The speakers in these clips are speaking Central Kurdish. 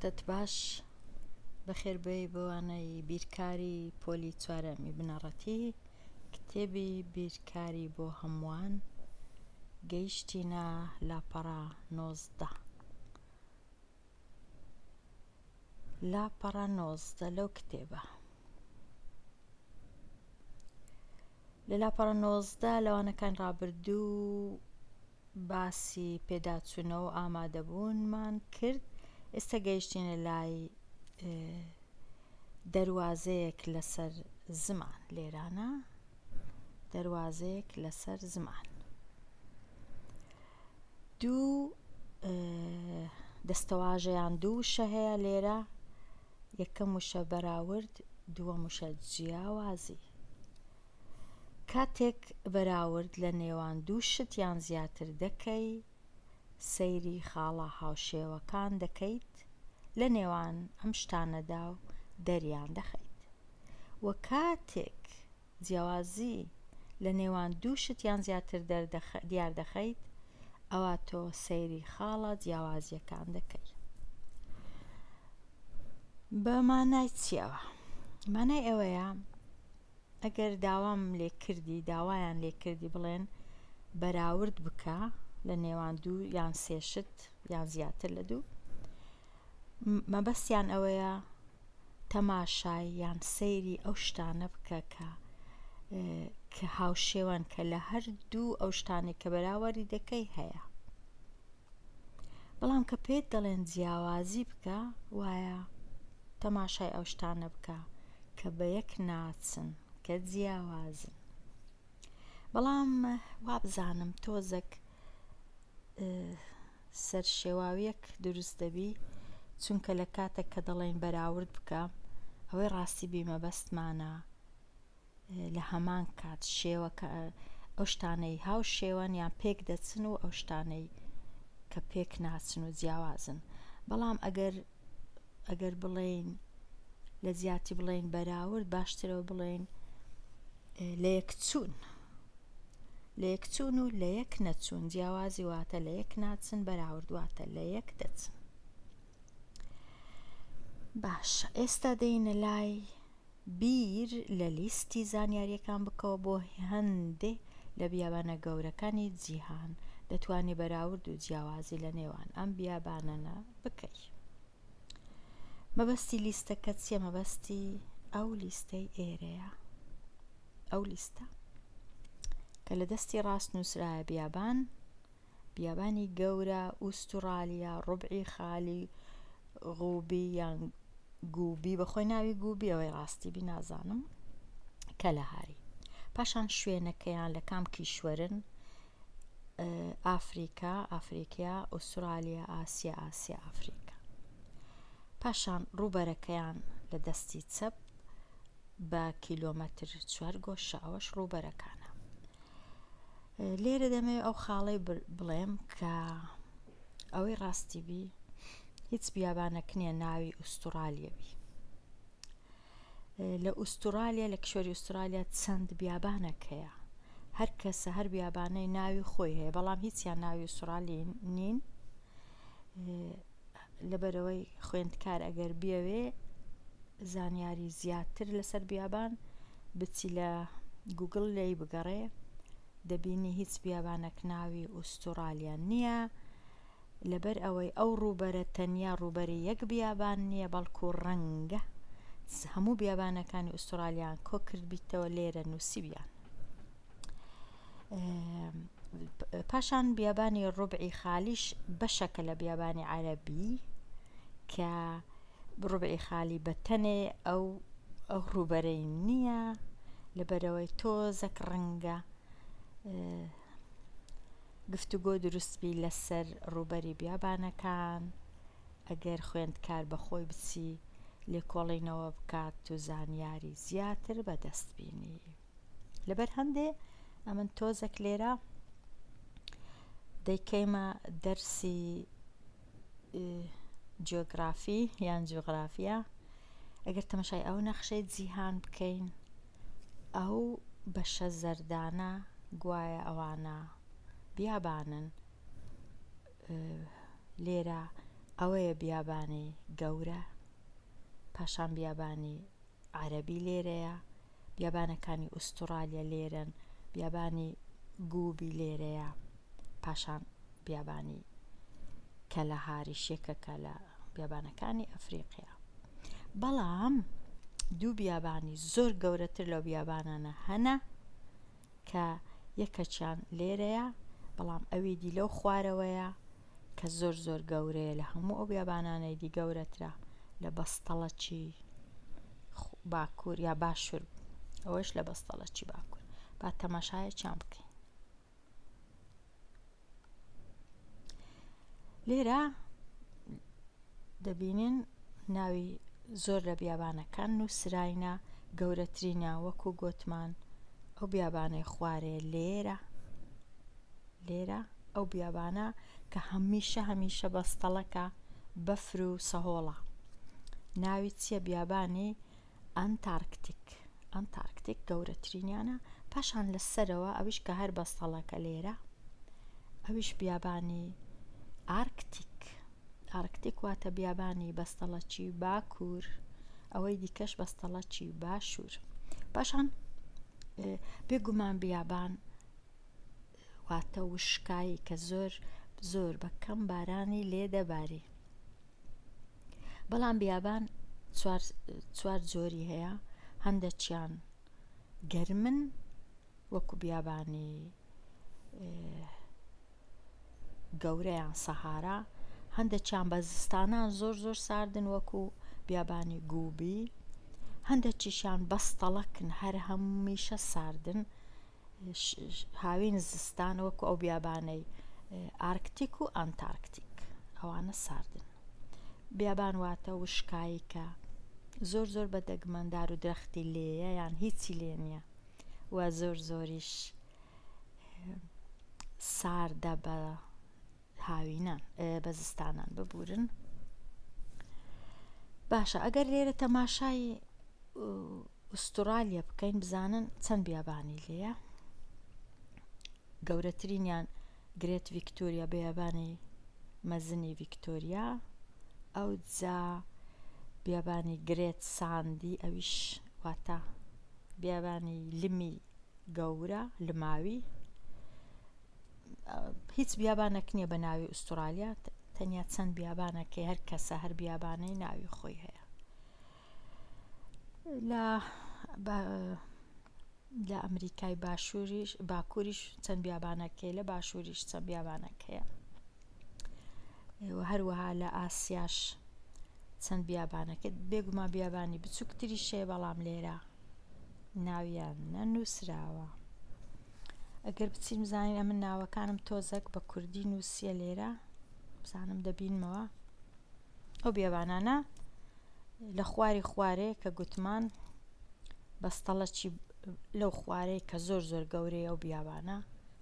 کاتت باش بەخێربێ بۆوانەی بیرکاری پۆلی چوارەمی بنەڕەتی کتێبی بیرکاری بۆ هەمووان گەیشتینە لاپەڕە 19 لاپەڕە 19 لەو کتێبە لە لاپەڕە 19 لەوانەکان ڕابردوو باسی پێداچوونەوە و ئامادەبوونمان کرد. ئێستا گەیشتینە لای دەروازەیەک لەسەر زمان. لێرانە دەروازەیەک لەسەر زمان. دوو دەستەواژەیان دوو وشە هەیە لێرە. یەکەم وشە بەراورد، دووەم وشە جیاوازی. کاتێک بەراورد لە نێوان دوو شت یان زیاتر دەکەی سەیری خاڵە هاوشێوەکان دەکەیت لە نێوان ئەم شتانەدا و دەریان دەخەیت. و کاتێک جیاوازی لە نێوان دوو شت یان زیاتر دیار دەخەیت ئەوە تۆ سەیری خاڵە جیاوازیەکان دەکەی. بە مانای چیەوە؟ مانای ئەوەیە ئەگەر داوایان لێکردی بڵێن بەراورد بکە لە نێوان دوو یان سێ شت یان زیاتر لە دوو، مەبەستیان ئەوەیە تەماشای یان سەیری ئەو شتانە بکە کە هاوشێوەن، کە لە هەردوو ئەو شتانێک کە بەراوەری دەکەی هەیە. بەڵام کە پێت دەڵێن جیاوازی بکە، وایە تەماشای ئەو شتانە بکە کە بە یەک ناچن، کە جیاوازن. بەڵام وابزانم تۆزێک سەرشێواویەک دروست دەبی، چونکە لە کاتێک کە دەڵێن بەراورد بکە ئەوەی ڕاستی بیمەبەستمانە لە هەمان کات شێوەکە ئەو شتانەی هاو شێوەن یان پێک دەچن و ئەو شتانەی کە پێک ناچن و جیاوازن. بەڵام ئەگەر بڵێن لە زیاتی بڵێن بەراورد، باشترەوە بڵێن لە یەکچوون و لە یەک نەچوون. جیاوازی واتە لە یەک ناچن، بەراورد واتە لە یەک دەچن. باشە، ئێستا دێینە لای بیر لە لیستی زانیاریەکان بکەوە بۆ هەندێک لە بیابانە گەورەکانی جیهان دەتوانێت بەراورد و جیاوازی لە نێوان ئەم بیابانەنە بکەی. مەبەستی لیستەکە چییە؟ مەبەستی ئەو لیستەی ئێرەیە. ئەو لیستە کە لە دەستی ڕاست نووسرایە بیابانی گەورە ئوستورالیا، ڕوبعی خالی غوبی یان گوبی، بەخۆی ناوی گوبی ئەوەی ڕاستی بی نازانم، کە لە هاری. پاشان شوێنەکەیان لە کام کیشوەرن: ئافریقیا، ئوسترالیا، ئاسیا، ئافریقا. پاشان ڕووبەرەکەیان لە دەستی چەپ بە کیلۆمەتر 4 گۆشە، ئەوەش ڕووبەرەکانە. لێرە دەمەوێت ئەو خاڵەی بڵێم کە ئەوەی ڕاستی بی هیچ بیابانێک نییە ناوی ئوستورالیا بی. لە ئوستورالیا، لە کشوەری ئوستورالیا چەند بیابانێک هەیە، هەر کەسە هەر بیابانەی ناوی خۆی هەیە، بەڵام هیچیان ناوی ئوستورالی نین. لەبەرەوەی خوێندکار ئەگەر بیەوێ زانیاری زیاتر لەسەر بیابان بچی لە گوگڵ لێی بگەڕێ، دەبینی هیچ بیابانێک ناوی ئوستورالیا نییە. لەبەر ئەوەی ئەو ڕووبەرە تەنیا ڕووبەری یەک بیابان نییە، بەڵکو ڕەنگە هەموو بیابانەکانی ئوستورالیان کۆ کردبیتەوە لێرە نووسیبیان. پاشان بیابانی ڕوبعی خالیش بەشەکە لە بیابانی عەرەبی، کە ڕوبعی خالی بەتەنێ ئەو ڕووبەرەی نییە. لەبەرەوەی تۆزێک ڕەنگە گفتوگۆ دروستبی لەسەر ڕووبەری بیابانەکان ئەگەر خوێندکار بەخۆی بچی لێکۆڵینەوە بکات و زانیاری زیاتر بەدەست بینی. لەبەر هەندێ ئەمن تۆزێک لێرە دەیکەیمە دەرسی جیۆگرافی یان جوغرافیا. ئەگەر تەماشای ئەو نەخشەی جیهان بکەین، ئەو بەشە زەردانە گوایە ئەوانە بیابانن. لێرە ئەوەیە بیابانی گەورە، پاشان بیابانی عەرەبی لێرەیە، بیابانەکانی ئوستورالیا لێرەن، بیابانی گوبی لێرەیە، پاشان بیابانی کەلەهاریش یەکێکە لە بیابانەکانی ئەفریقیا. بەڵام دوو بیابانی زۆر گەورەتر لەو بیابانانە هەنە کە یەکەچیان لێرەیە، بەڵام ئەوی دی لەو خوارەوەیە کە زۆر زۆر گەورەیە لە هەموو ئەو بیابانانەی دی گەورەترە لە بەستەڵەکی باکوور یا باشوور، ئەوەش لە بەستەڵەکی باکوور. با تەماشایەکیان بکەین. لێرە دەبینن ناوی زۆر لە بیابانەکان نووسراینە، گەورەترینە وەکو گۆتمان ئەو بیابانەی خوارێ لێرە ئەو بیابانە کە هەمیشە بەستەڵەکە بەفر و سەهۆڵە. ناوی چییە؟ بیابانی ئەنتارکتیک گەورەترینیانە. پاشان لەسەرەوە ئەویش کە هەر بەستەڵەکە لێرە، ئەویش بیابانی ئارکتیک واتە بیابانی بەستەڵەکی باکوور، ئەوەی دیکەش بەستەڵەکی باشوور. پاشان بێگومان بیابان واتە وشکایی کە زۆر بەکەم بارانی لێ دەباری. بەڵام بیابان چوار جۆری هەیە، هەندێکیان گەرمن وەکو بیابانی گەورەیان سەهارا، هەندێکیان بە زستانان زۆر ساردن وەکو بیابانی گوبی، هەندێکیشیان بەستەڵەکن هەر هەمیشە ساردن هاوین زستان وەکو ئەو بیابانەی ئارکتیک و ئەنتارکتیک، ئەوانە ساردن. بیابان واتە وشکایی کە زۆر بە دەگمەندار و درەختی لێیە یان هیچی لێ نییە و زۆریش ساردە بە هاوینان بە زستانان ببورن. باشە، ئەگەر لێرە تەماشای ئوستورالیا بکەین بزانن چەند بیابانی لێیە. گەورەترینیان گرێت ڤیکتۆریا، بیابانی مەزنی ڤیکتۆریا، ئەو جا بیابانی گرێت ساندی، ئەویش واتە بیابانی لمی گەورە لماوی. هیچ بیابانێک نییە بە ناوی ئوستورالیا، تەنیا چەند بیابانەکەی هەر کەسە هەر بیابانەی ناوی خۆی هەیە. لە ئەمریکای باکووریش چەند بیابانەکەی، لە باشووریش چەند بیابانەکەیە، هەروەها لە ئاسیاش چەند بیابانەکە. بێگومان بیابانی بچووکتریشەیە، بەڵام لێرە ناویان نەنووسراوە. ئەگەر بچین بزانین ئەمن ناوەکانم تۆزێک بە کوردی نووسیە لێرە بزانم دەبینمەوە. ئەو بیابانانە لە خوارەیە کە گوتمان بەستەڵەکی لەو خوارەیە کە زۆر گەورەیە ئەو بیابانە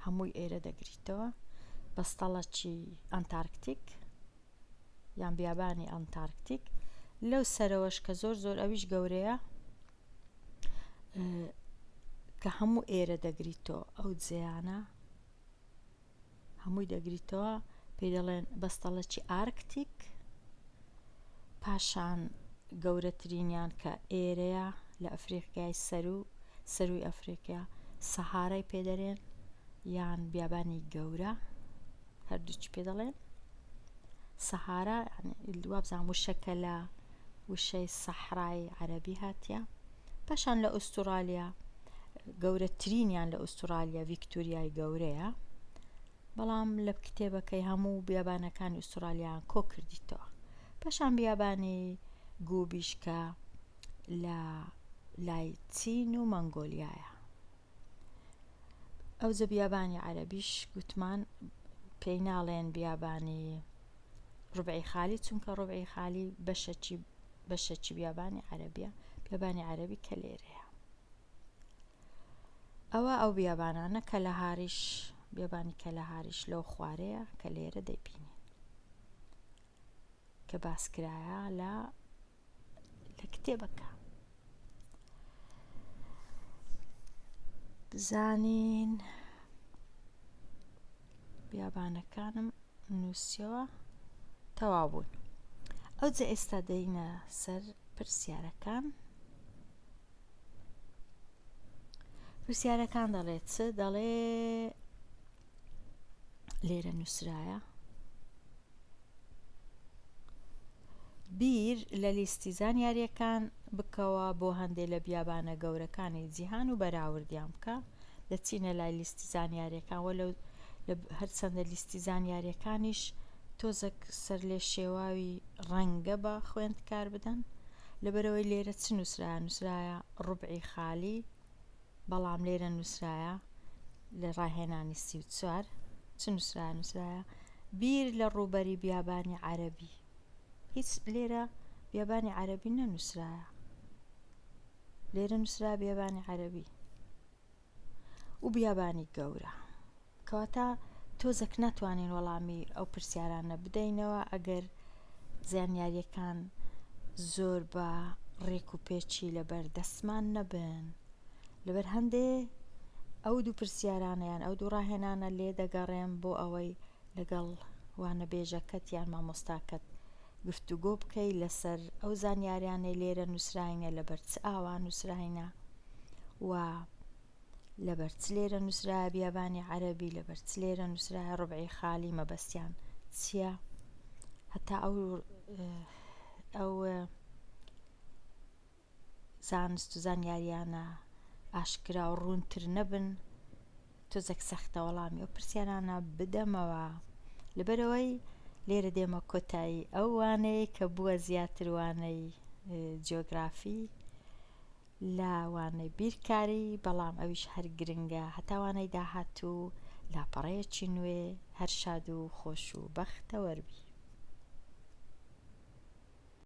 هەمووی ئێرە دەگریتەوە، بەستەڵەکی ئەنتارکتیک یان بیابانی ئەنتارکتیک. لەو سەرەوەش کە زۆر ئەویش گەورەیە کە هەموو ئێرە دەگریتەوە، ئەو جێیانە هەمووی دەگریتەوە، پێی دەڵێن بەستەڵەکی ئارکتیک. پاشان گەورەترینیان کە ئێرەیە لە ئەفریقای سەروی ئەفریقیا سەهارای پێدەرێن یان بیابانی گەورە، هەردووچ پێ دەڵێن سەهارا، وابزان وشەکە لە وشەی سەحرای عەرەبی هاتیە. پاشان لە ئوستورالیا گەورەترینیان لە ئوستورالیا ڤیکتۆریای گەورەیە، بەڵام لە کتێبەکەی هەموو بیابانەکانی ئوسترالیایان کۆ کردیتەوە. پاشان بیابانی گوبیش کە لە لای چین و مەنگۆلیایە. ئەو جە بیابانی عەرەبیش گوتمان پێی ناڵێن بیابانی ڕوبعی خالی، چونکە ڕوبعی خالی بەشێکی بیابانی عەرەبیە، بیابانی عەرەبی کە لێرەیە. ئەو بیابانانە کەلەهاریش، بیابانی کەلەهاریش لەو خوارەیە کە لێرە دەیبینین کە باسکرایە لە کتێبەکە. بزانین بیابانەکانم نووسیەوە، تەواو بوون. ئەوجا ئێستا دەینە سەر پرسیارەکان. پرسیارەکان دەڵێت چ؟ دەڵێ لێرە نووسرایە بیر لە لیستی زانیاریەکان بکەوە بۆ هەندێک لە بیابانە گەورەکانی جیهان و بەراوردیان بکە. دەچینە لای لیستی زانیاریەکان وە لەو هەرچەندە لیستی زانیاریەکانیش تۆزێک سەر لێ شێواوی ڕەنگە بە خوێندکار بدەن، لەبەرەوەی لێرە چ نووسرایە؟ نووسرایە ڕوبعی خالی، بەڵام لێرە نووسرایە لە ڕاهێنانی 34 چ نووسرایە؟ نووسرایە بیر لە ڕووبەری بیابانی عەرەبی. هیچ لێرە بیابانی عەرەبی نەنووسرایە، لێرە نووسرا بیابانی عەرەبی و بیابانی گەورە. کەواتە تۆزێک ناتوانین وەڵامی ئەو پرسیارانە بدەینەوە ئەگەر زانیاریەکان زۆر بە ڕێک و پێچی لەبەر دەستمان نەبن، لەبەر هەندێ ئەو دوو پرسیارانەیان ئەو دوو ڕاهێنانە لێ دەگەڕێن بۆ ئەوەی لەگەڵ وانەبێژەکەت یان مامۆستاکەت گفتوگۆ بکەی لەسەر ئەو زانیاریانەی لێرە نووسراینە لەبەر چ ئاوا نووسراینە و لەبەر چ لێرە نووسرایە بیابانی عەرەبی، لەبەر چ لێرە نووسرایە ڕوبعی خالی، مەبەستیان چییە؟ هەتا ئەو زانست و زانیاریانە ئاشکرا و ڕوونتر نەبن تۆزێک سەختە وەڵامی ئەو پرسیارانە بدەمەوە. لەبەرەوەی لێرە دێمە کۆتایی ئەو وانەیە کە بووە زیاتر وانەی جیۆگرافی لە وانەی بیرکاری، بەڵام ئەویش هەر گرنگە. هەتا وانەی داهاتوو لاپەڕەیەکی نوێ هەر شاد و خۆش و بەختە وەربی.